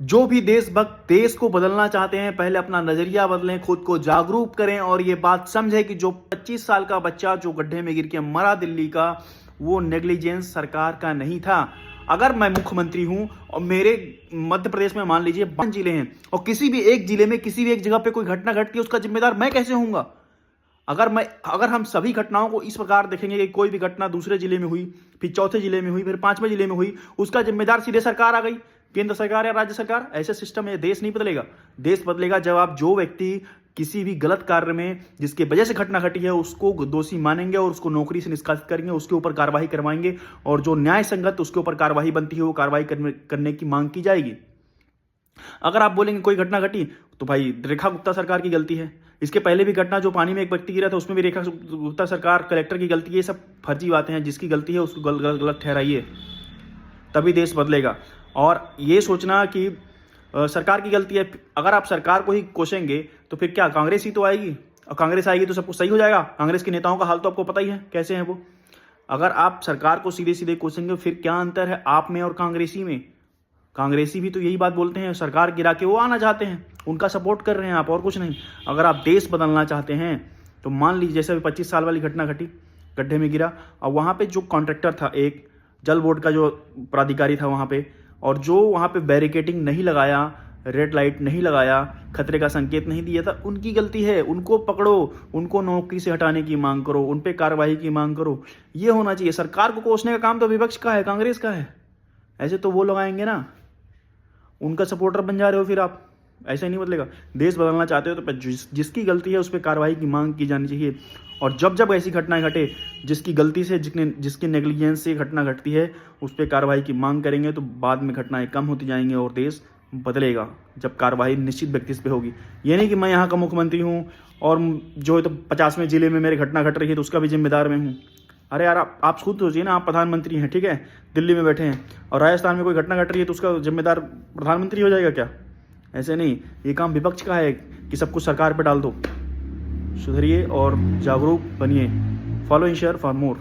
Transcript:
जो भी देशभक्त देश को बदलना चाहते हैं, पहले अपना नजरिया बदलें, खुद को जागरूक करें और ये बात समझें कि जो 25 साल का बच्चा जो गड्ढे में गिर के मरा दिल्ली का, वो नेग्लिजेंस सरकार का नहीं था। अगर मैं मुख्यमंत्री हूं और मेरे मध्य प्रदेश में मान लीजिए 5 जिले हैं और किसी भी एक जिले में किसी भी एक जगह पे कोई घटना घटती है, उसका जिम्मेदार मैं कैसे होऊंगा? अगर हम सभी घटनाओं को इस प्रकार देखेंगे कि कोई भी घटना दूसरे जिले में हुई, फिर चौथे जिले में हुई, फिर 5वें जिले में हुई, उसका जिम्मेदार सीधे सरकार आ गई, केंद्र सरकार या राज्य सरकार। ऐसे सिस्टम में देश नहीं बदलेगा। देश बदलेगा जब आप जो व्यक्ति किसी भी गलत कार्य में जिसके वजह से घटना घटी है उसको दोषी मानेंगे और उसको नौकरी से निष्कासित करेंगे, उसके ऊपर कार्रवाई करवाएंगे और जो न्याय संगत उसके ऊपर कार्रवाई बनती है वो कार्रवाई करने की मांग की जाएगी। अगर आप बोलेंगे कोई घटना घटी तो भाई रेखा गुप्ता सरकार की गलती है, इसके पहले भी घटना जो पानी में एक व्यक्ति गिरा था उसमें भी रेखा गुप्ता सरकार कलेक्टर की गलती है। ये सब फर्जी बातें हैं। जिसकी गलती है उसको गलत ठहराइए, तभी देश बदलेगा। और ये सोचना कि सरकार की गलती है, अगर आप सरकार को ही कोसेंगे तो फिर क्या कांग्रेस ही तो आएगी और कांग्रेस आएगी तो सब कुछ सही हो जाएगा? कांग्रेस के नेताओं का हाल तो आपको पता ही है कैसे हैं वो। अगर आप सरकार को सीधे सीधे कोसेंगे फिर क्या अंतर है आप में और कांग्रेसी में? कांग्रेसी भी तो यही बात बोलते हैं, सरकार गिरा के वो आना चाहते हैं, उनका सपोर्ट कर रहे हैं आप, और कुछ नहीं। अगर आप देश बदलना चाहते हैं तो मान लीजिए जैसे 25 साल वाली घटना घटी, गड्ढे में गिरा और वहाँ पे जो कॉन्ट्रैक्टर था, एक जल बोर्ड का जो प्राधिकारी था वहाँ पे, और जो वहाँ पे बैरिकेडिंग नहीं लगाया, रेड लाइट नहीं लगाया, खतरे का संकेत नहीं दिया था, उनकी गलती है। उनको पकड़ो, उनको नौकरी से हटाने की मांग करो, उन पे कार्रवाई की मांग करो। ये होना चाहिए। सरकार को कोसने का काम तो विपक्ष का है, कांग्रेस का है। ऐसे तो वो लगाएंगे ना, उनका सपोर्टर बन जा रहे हो फिर आप। ऐसा नहीं बदलेगा। देश बदलना चाहते हो तो जिसकी गलती है उस पर कार्रवाई की मांग की जानी चाहिए। और जब जब ऐसी घटनाएं घटे जिसकी गलती से जिसकी नेग्लिजेंस से घटना घटती है उस पर कार्रवाई की मांग करेंगे तो बाद में घटनाएं कम होती जाएंगी और देश बदलेगा जब कार्रवाई निश्चित व्यक्ति पे होगी। ये नहीं कि मैं यहाँ का मुख्यमंत्री हूँ और जो है तो 50वें जिले में मेरी घटना घट रही है तो उसका भी जिम्मेदार मैं हूँ। अरे यार आप खुद सोचिए ना, आप प्रधानमंत्री हैं, ठीक है, दिल्ली में बैठे हैं और राजस्थान में कोई घटना घट रही है तो उसका जिम्मेदार प्रधानमंत्री हो जाएगा क्या? ऐसे नहीं। ये काम विपक्ष का है कि सब कुछ सरकार पे डाल दो। सुधरिए और जागरूक बनिए। Follow and share for more.